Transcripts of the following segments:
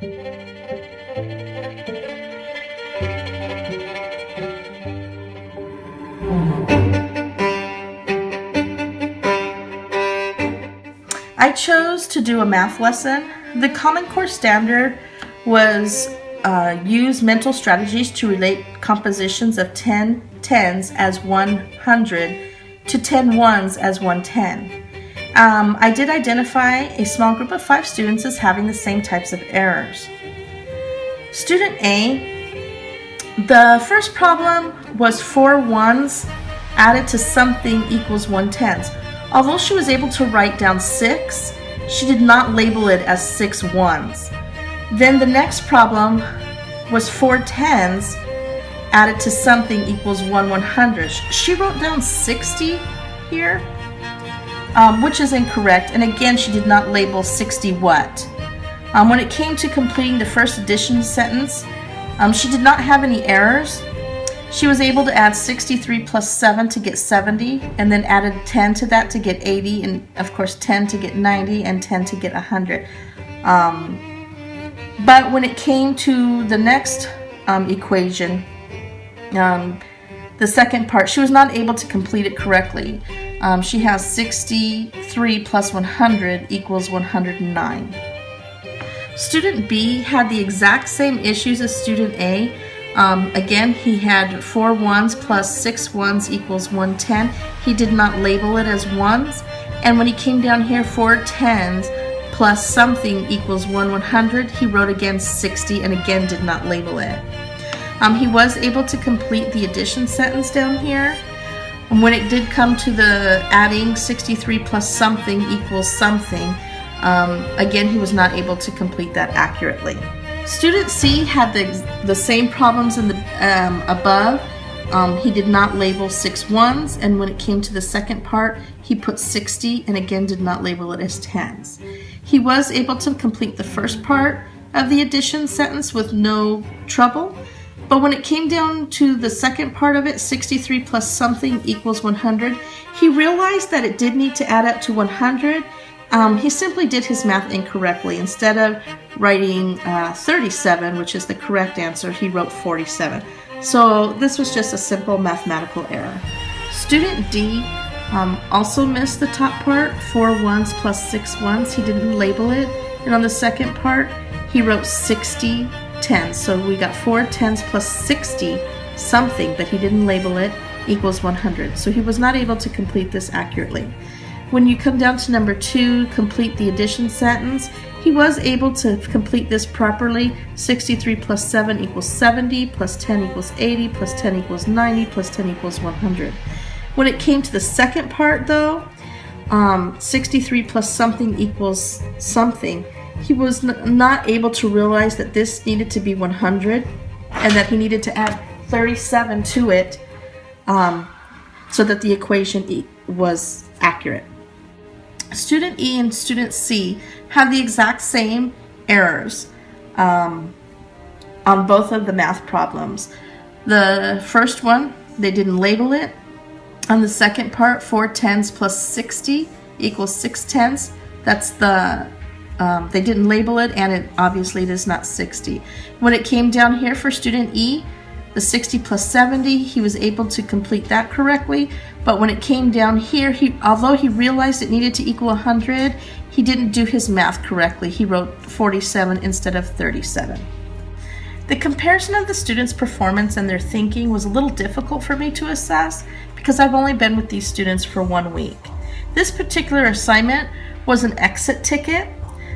I chose to do a math lesson. The Common Core standard was use mental strategies to relate compositions of 10 tens as 100 to 10 ones as 110. I did identify a small group of 5 students as having the same types of errors. Student A, the first problem was 4 ones added to something equals 1/10. Although she was able to write down 6, she did not label it as 6 ones. Then the next problem was 4 tens added to something equals 1/100. She wrote down 60 here, which is incorrect, and again she did not label 60 what. When it came to completing the first addition sentence, she did not have any errors. She was able to add 63 plus 7 to get 70, and then added 10 to that to get 80, and of course 10 to get 90, and 10 to get 100. But when it came to the next equation, the second part, she was not able to complete it correctly. She has 63 plus 100 equals 109. Student B had the exact same issues as student A. Again, he had 4 ones plus 6 ones equals 110. He did not label it as ones. And when he came down here, 4 tens plus something equals 1/100, he wrote again 60 and again did not label it. He was able to complete the addition sentence down here. And when it did come to the adding 63 plus something equals something, again, he was not able to complete that accurately. Student C had the same problems in the above. He did not label 6 ones, and when it came to the second part, he put 60 and again did not label it as tens. He was able to complete the first part of the addition sentence with no trouble, but when it came down to the second part of it, 63 plus something equals 100, he realized that it did need to add up to 100. He simply did his math incorrectly. Instead of writing 37, which is the correct answer, he wrote 47. So this was just a simple mathematical error. Student D also missed the top part, 4 ones plus 6 ones. He didn't label it. And on the second part, he wrote 60 tens. So we got 4 tens plus 60 something, but he didn't label it, equals 100. So he was not able to complete this accurately. When you come down to number 2, complete the addition sentence, he was able to complete this properly. 63 plus 7 equals 70, plus 10 equals 80, plus 10 equals 90, plus 10 equals 100. When it came to the second part though, 63 plus something equals something, he was not able to realize that this needed to be 100 and that he needed to add 37 to it so that the equation was accurate. Student E and student C had the exact same errors on both of the math problems. The first one, they didn't label it. On the second part, 4 tens plus 60 equals 6 tens. That's the, they didn't label it, and obviously it is not 60. When it came down here for student E, the 60 plus 70, he was able to complete that correctly, but when it came down here, although he realized it needed to equal 100, he didn't do his math correctly. He wrote 47 instead of 37. The comparison of the students' performance and their thinking was a little difficult for me to assess because I've only been with these students for 1 week. This particular assignment was an exit ticket,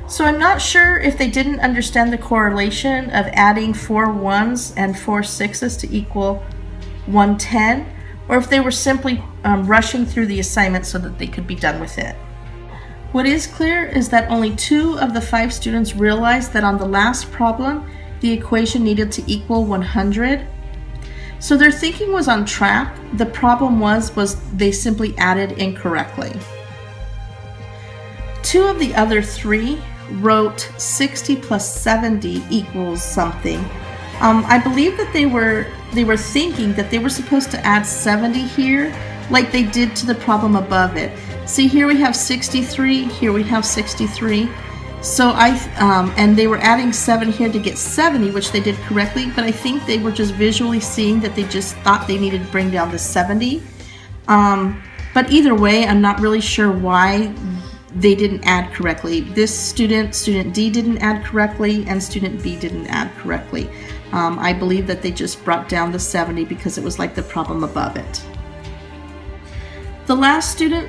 so I'm not sure if they didn't understand the correlation of adding 4 ones and 4 sixes to equal 110, or if they were simply rushing through the assignment so that they could be done with it. What is clear is that only 2 of the 5 students realized that on the last problem, the equation needed to equal 100. So their thinking was on track. The problem was they simply added incorrectly. 2 of the other 3 wrote 60 plus 70 equals something. I believe that they were thinking that they were supposed to add 70 here like they did to the problem above it. See, here we have 63, here we have 63. So and they were adding 7 here to get 70, which they did correctly, but I think they were just visually seeing that they just thought they needed to bring down to 70. But either way, I'm not really sure why they didn't add correctly. This student D didn't add correctly, and student B didn't add correctly. I believe that they just brought down the 70 because it was like the problem above it. The last student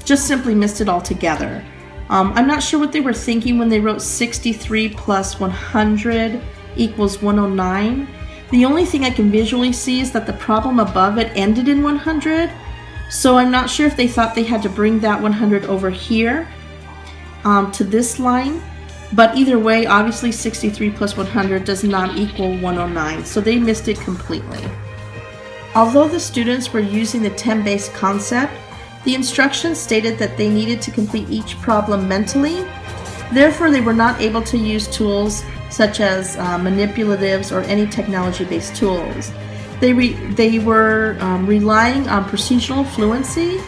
just simply missed it altogether. I'm not sure what they were thinking when they wrote 63 plus 100 equals 109. The only thing I can visually see is that the problem above it ended in 100. So I'm not sure if they thought they had to bring that 100 over here to this line. But either way, obviously 63 plus 100 does not equal 109. So they missed it completely. Although the students were using the 10-based concept, the instructions stated that they needed to complete each problem mentally. Therefore, they were not able to use tools such as manipulatives or any technology-based tools. They were relying on procedural fluency,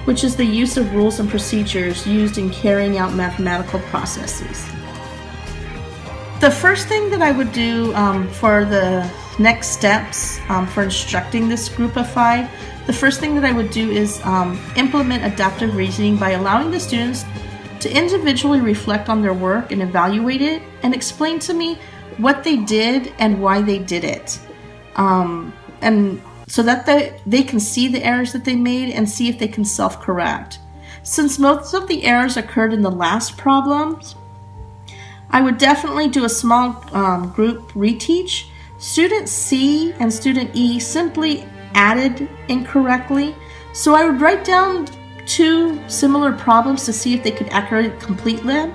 which is the use of rules and procedures used in carrying out mathematical processes. The first thing that I would do for the next steps for instructing this group of 5, the first thing that I would do is implement adaptive reasoning by allowing the students to individually reflect on their work and evaluate it and explain to me what they did and why they did it. And so that they can see the errors that they made and see if they can self-correct. Since most of the errors occurred in the last problems, I would definitely do a small group reteach. Student C and student E simply added incorrectly, so I would write down 2 similar problems to see if they could accurately complete them.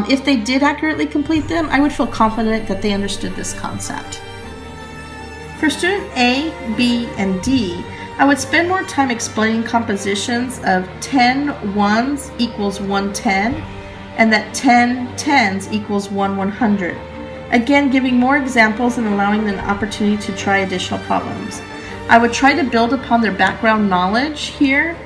If they did accurately complete them, I would feel confident that they understood this concept. For student A, B, and D, I would spend more time explaining compositions of 10 ones equals 110, and that 10 tens equals 1 100. Again, giving more examples and allowing them an opportunity to try additional problems. I would try to build upon their background knowledge here,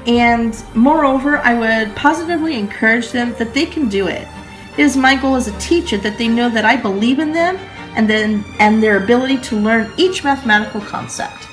and moreover, I would positively encourage them that they can do it. It is my goal as a teacher that they know that I believe in them and their ability to learn each mathematical concept.